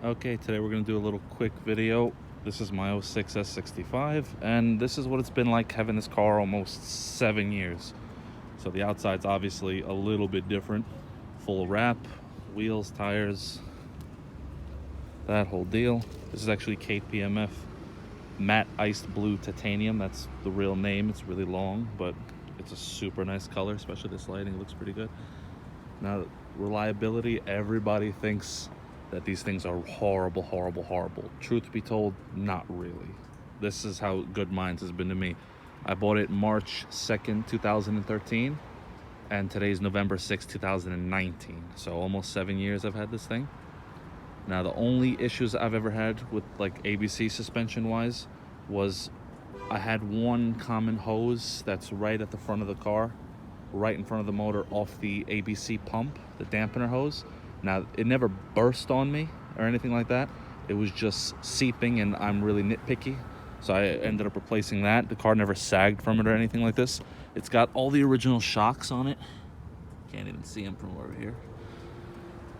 Okay, today we're going to do a little quick video. This is my 06 S65, and this is what it's been like having this car almost 7 years. So the outside's obviously a little bit different. Full wrap, wheels, tires, that whole deal. This is actually KPMF matte iced blue titanium. That's the real name. It's really long, but it's a super nice color, especially this lighting. It looks pretty good. Now, reliability, everybody thinks that these things are horrible. Truth be told, not really. This is how good mine has been to me. I bought it March 2nd, 2013, and today's November 6th, 2019. So almost 7 years I've had this thing. Now, the only issues I've ever had with like ABC suspension wise was I had one common hose that's right at the front of the car, right in front of the motor, off the ABC pump, the dampener hose. Now, it never burst on me or anything like that. It was just seeping, and I'm really nitpicky, so I ended up replacing that. The car never sagged from it or anything like this. It's got all the original shocks on it. Can't even see them from over here.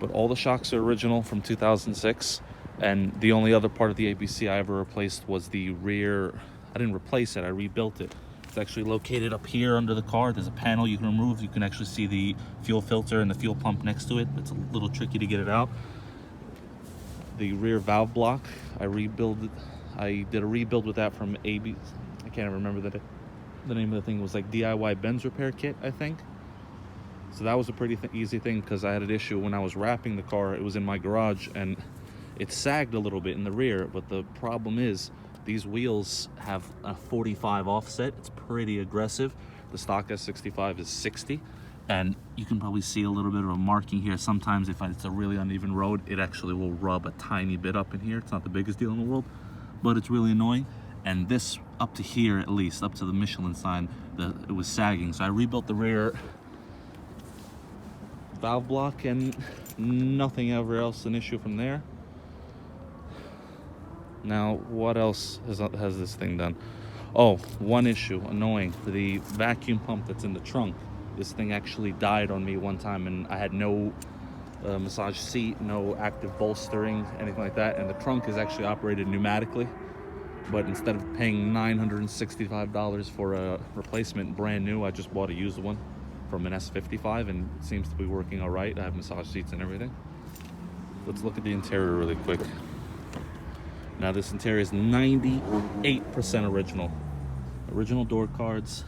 But all the shocks are original from 2006, and the only other part of the ABC I ever replaced was the rear. I didn't replace it, I rebuilt it. It's actually located up here under the car. There's a panel you can remove. You can actually see the fuel filter and the fuel pump next to it. It's a little tricky to get it out. The rear valve block, I did a rebuild with that from AB. I can't remember the name of the thing. It was like DIY Benz repair kit, I think. So that was a pretty easy thing, because I had an issue when I was wrapping the car. It was in my garage and it sagged a little bit in the rear, but the problem is these wheels have a 45 offset. It's pretty aggressive. The stock S65 is 60, and you can probably see a little bit of a marking here. Sometimes if it's a really uneven road, it actually will rub a tiny bit up in here. It's not the biggest deal in the world, but it's really annoying. And this, up to here at least, up to the Michelin sign, it was sagging. So I rebuilt the rear valve block, and nothing ever else an issue from there. Now, what else has this thing done? Oh, one issue, annoying. The vacuum pump that's in the trunk, this thing actually died on me one time, and I had no massage seat, no active bolstering, anything like that, and the trunk is actually operated pneumatically. But instead of paying $965 for a replacement brand new, I just bought a used one from an S55, and it seems to be working all right. I have massage seats and everything. Let's look at the interior really quick. Now, this interior is 98% original. Original door cards,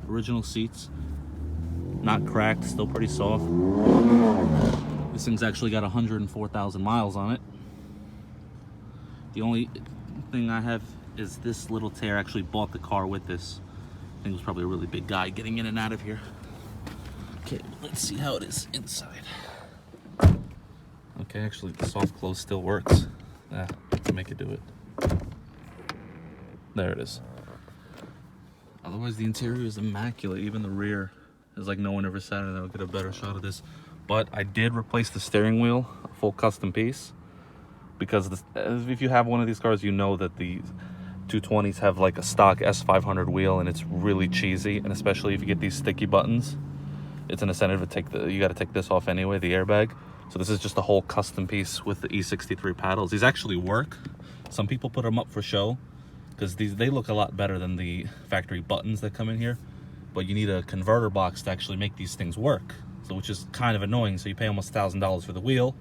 original seats, not cracked, still pretty soft. This thing's actually got 104,000 miles on it. The only thing I have is this little tear. I actually bought the car with this. I think it was probably a really big guy getting in and out of here. Okay, let's see how it is inside. Okay, actually the soft close still works. Yeah, make it do it. There it is. Otherwise, the interior is immaculate. Even the rear is like no one ever sat in it. I'll get a better shot of this. But I did replace the steering wheel, a full custom piece, because if you have one of these cars, you know that the 220s have like a stock S500 wheel, and it's really cheesy. And especially if you get these sticky buttons, it's an incentive to you got to take this off anyway, the airbag. So this is just a whole custom piece with the E63 paddles. These actually work. Some people put them up for show because they look a lot better than the factory buttons that come in here. But you need a converter box to actually make these things work, so which is kind of annoying. So you pay almost $1,000 for the wheel,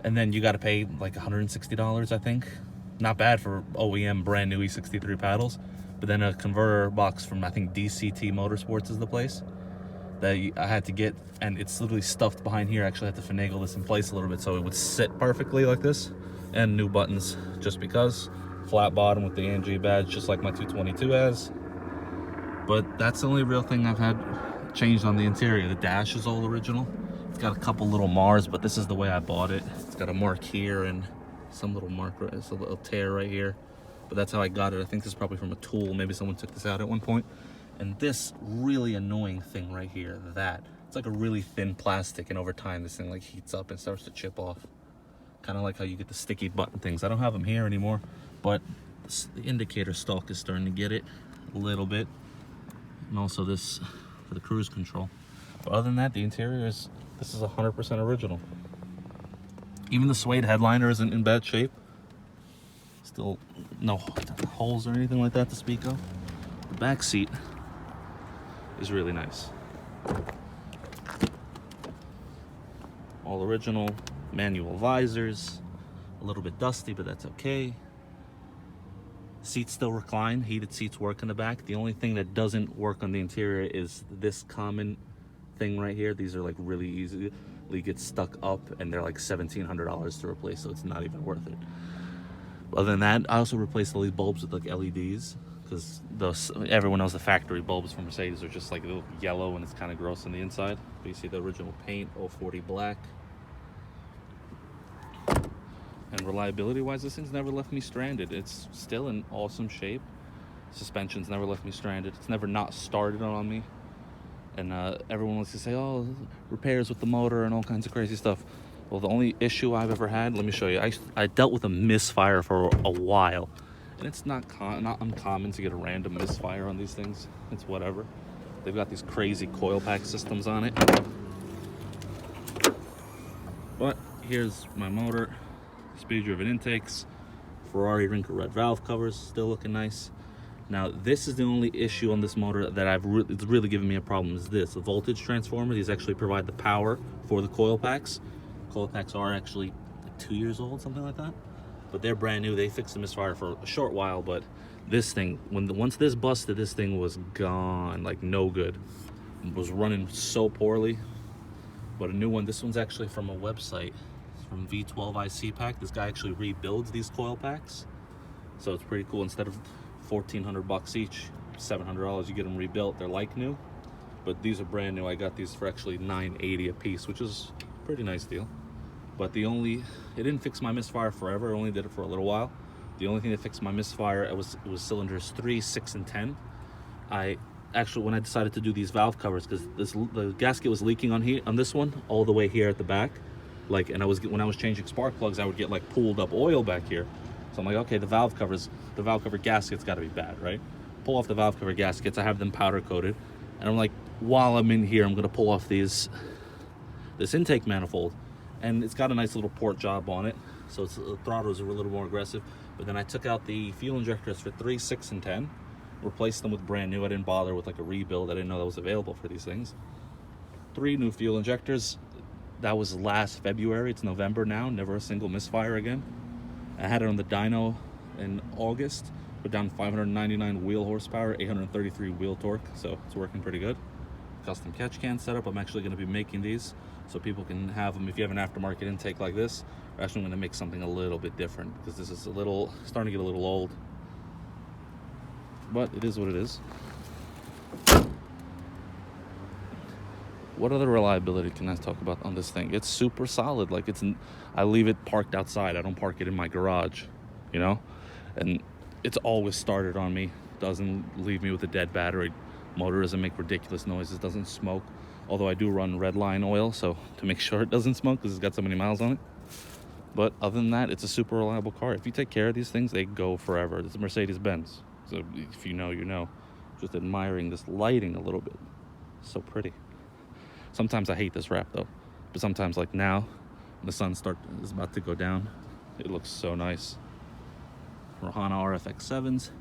and then you got to pay like $160, I think. Not bad for OEM brand new E63 paddles. But then a converter box from, I think, DCT Motorsports is the place that I had to get, and it's literally stuffed behind here. I actually had to finagle this in place a little bit so it would sit perfectly like this, and new buttons just because. Flat bottom with the AMG badge, just like my 222 has. But that's the only real thing I've had changed on the interior. The dash is all original. It's got a couple little mars, but this is the way I bought it. It's got a mark here and some little mark, it's a little tear right here, but that's how I got it. I think this is probably from a tool. Maybe someone took this out at one point. And this really annoying thing right here, it's like a really thin plastic, and over time this thing like heats up and starts to chip off. Kind of like how you get the sticky button things. I don't have them here anymore, but the indicator stalk is starting to get it a little bit. And also this for the cruise control. But other than that, the interior this is 100% original. Even the suede headliner isn't in bad shape. Still no holes or anything like that to speak of. The back seat is really nice. All original manual visors. A little bit dusty, but that's okay. Seats still recline. Heated seats work in the back. The only thing that doesn't work on the interior is this common thing right here. These are like really easily get stuck up, and they're like $1,700 to replace, so it's not even worth it. Other than that, I also replaced all these bulbs with like LEDs, because everyone knows the factory bulbs from Mercedes are just like a little yellow and it's kind of gross on the inside. But you see the original paint, 040 black. And reliability wise, this thing's never left me stranded. It's still in awesome shape. Suspension's never left me stranded. It's never not started on me. And everyone likes to say, oh, repairs with the motor and all kinds of crazy stuff. Well, the only issue I've ever had, let me show you. I dealt with a misfire for a while. And it's not uncommon to get a random misfire on these things. It's whatever. They've got these crazy coil pack systems on it. But here's my motor. Speed-driven intakes. Ferrari wrinkle red valve covers, still looking nice. Now, this is the only issue on this motor that it's really given me a problem, is this. The voltage transformer, these actually provide the power for the coil packs. Coil packs are actually like 2 years old, something like that. But they're brand new. They fixed the misfire for a short while, but this thing, once this busted, this thing was gone, like no good. It was running so poorly. But a new one, this one's actually from a website, it's from W220 IC. This guy actually rebuilds these coil packs. So it's pretty cool. Instead of $1,400 each, $700, you get them rebuilt. They're like new, but these are brand new. I got these for actually $980 a piece, which is a pretty nice deal. But it didn't fix my misfire forever. It only did it for a little while. The only thing that fixed my misfire, it was cylinders 3, 6, and 10. When I decided to do these valve covers, because the gasket was leaking on this one all the way here at the back, when I was changing spark plugs, I would get like pooled up oil back here. So I'm like, okay, the valve cover gasket's got to be bad, right? Pull off the valve cover gaskets. I have them powder coated, and I'm like, while I'm in here, I'm gonna pull off this intake manifold, and it's got a nice little port job on it, so the throttles are a little more aggressive. But then I took out the fuel injectors for 3, 6, and 10, replaced them with brand new. I didn't bother with like a rebuild. I didn't know that was available for these things. 3 new fuel injectors. That was last February. It's November now. Never a single misfire again. I had it on the dyno in August. Put down 599 wheel horsepower, 833 wheel torque, so it's working pretty good. Custom catch can setup. I'm actually going to be making these so people can have them. If you have an aftermarket intake like this, we're actually going to make something a little bit different, because this is starting to get a little old. But it is what it is. What other reliability can I talk about on this thing? It's super solid. Like, I leave it parked outside. I don't park it in my garage, you know? And it's always started on me. Doesn't leave me with a dead battery. Motor doesn't make ridiculous noises. Doesn't smoke. Although I do run red line oil, so to make sure it doesn't smoke, because it's got so many miles on it. But other than that, it's a super reliable car. If you take care of these things, they go forever. It's a Mercedes-Benz. So if you know, you know. Just admiring this lighting a little bit. So pretty. Sometimes I hate this wrap though, but sometimes, like now, when the sun is about to go down, it looks so nice. Rohana RFX7s.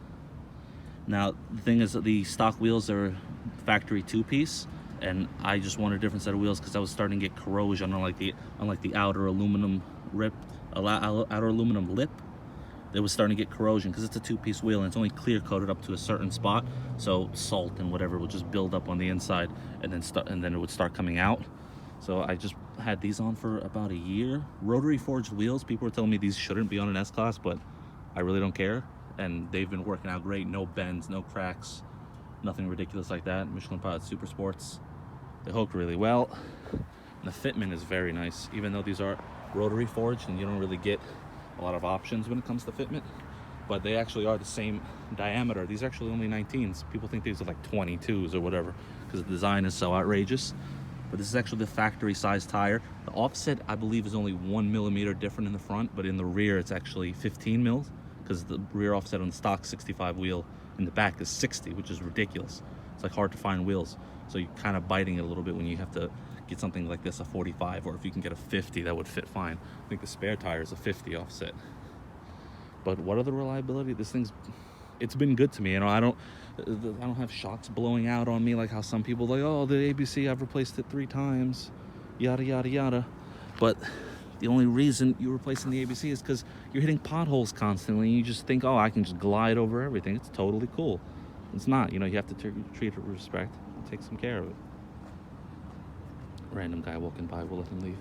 Now the thing is that the stock wheels are factory 2-piece, and I just wanted a different set of wheels because I was starting to get corrosion on like the outer aluminum lip. It was starting to get corrosion because it's a 2-piece wheel and it's only clear coated up to a certain spot, so salt and whatever will just build up on the inside and then it would start coming out. So I just had these on for about a year. Rotary forged wheels. People were telling me these shouldn't be on an S-Class, but I really don't care, and they've been working out great. No bends, no cracks, nothing ridiculous like that. Michelin Pilot Super Sports. They hook really well, and the fitment is very nice, even though these are rotary forged and you don't really get a lot of options when it comes to fitment, but they actually are the same diameter. These are actually only 19s. People think these are like 22s or whatever because the design is so outrageous, but this is actually the factory size tire. The offset, I believe, is only 1 millimeter different in the front, but in the rear it's actually 15 mils, because the rear offset on the stock 65 wheel in the back is 60, which is ridiculous. It's like hard to find wheels, so you're kind of biting it a little bit when you have to get something like this, a 45, or if you can get a 50, that would fit fine. I think the spare tire is a 50 offset. But what other reliability? This thing's, it's been good to me. You know, I don't have shocks blowing out on me like how some people like, oh, the ABC, I've replaced it 3 times, yada yada yada. But the only reason you're replacing the ABC is because you're hitting potholes constantly, and you just think, oh, I can just glide over everything. It's totally cool. It's not. You know, you have to treat it with respect and take some care of it. Random guy walking by, we'll let him leave.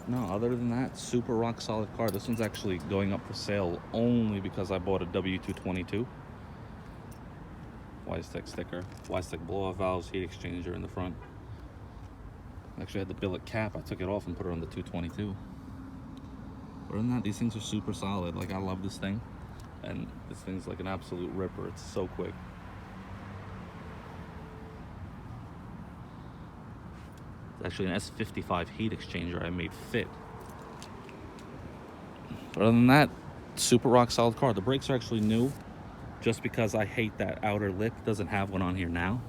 No, other than that, super rock solid car. This one's actually going up for sale only because I bought a W222. Wisec sticker, Wisec blow-off valves, heat exchanger in the front. Actually had the billet cap. I took it off and put it on the 222. Other than that, these things are super solid. Like, I love this thing. And this thing's like an absolute ripper. It's so quick. It's actually an S65 heat exchanger I made fit. Other than that, super rock solid car. The brakes are actually new, just because I hate that outer lip. It doesn't have one on here now.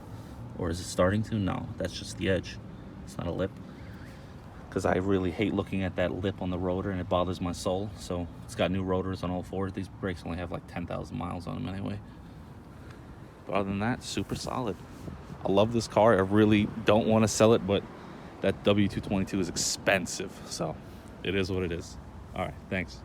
Or is it starting to? No, that's just the edge. It's not a lip. Because I really hate looking at that lip on the rotor, and it bothers my soul. So it's got new rotors on all 4. These brakes only have like 10,000 miles on them anyway. But other than that, super solid. I love this car. I really don't want to sell it, but that W222 is expensive. So it is what it is. All right, thanks.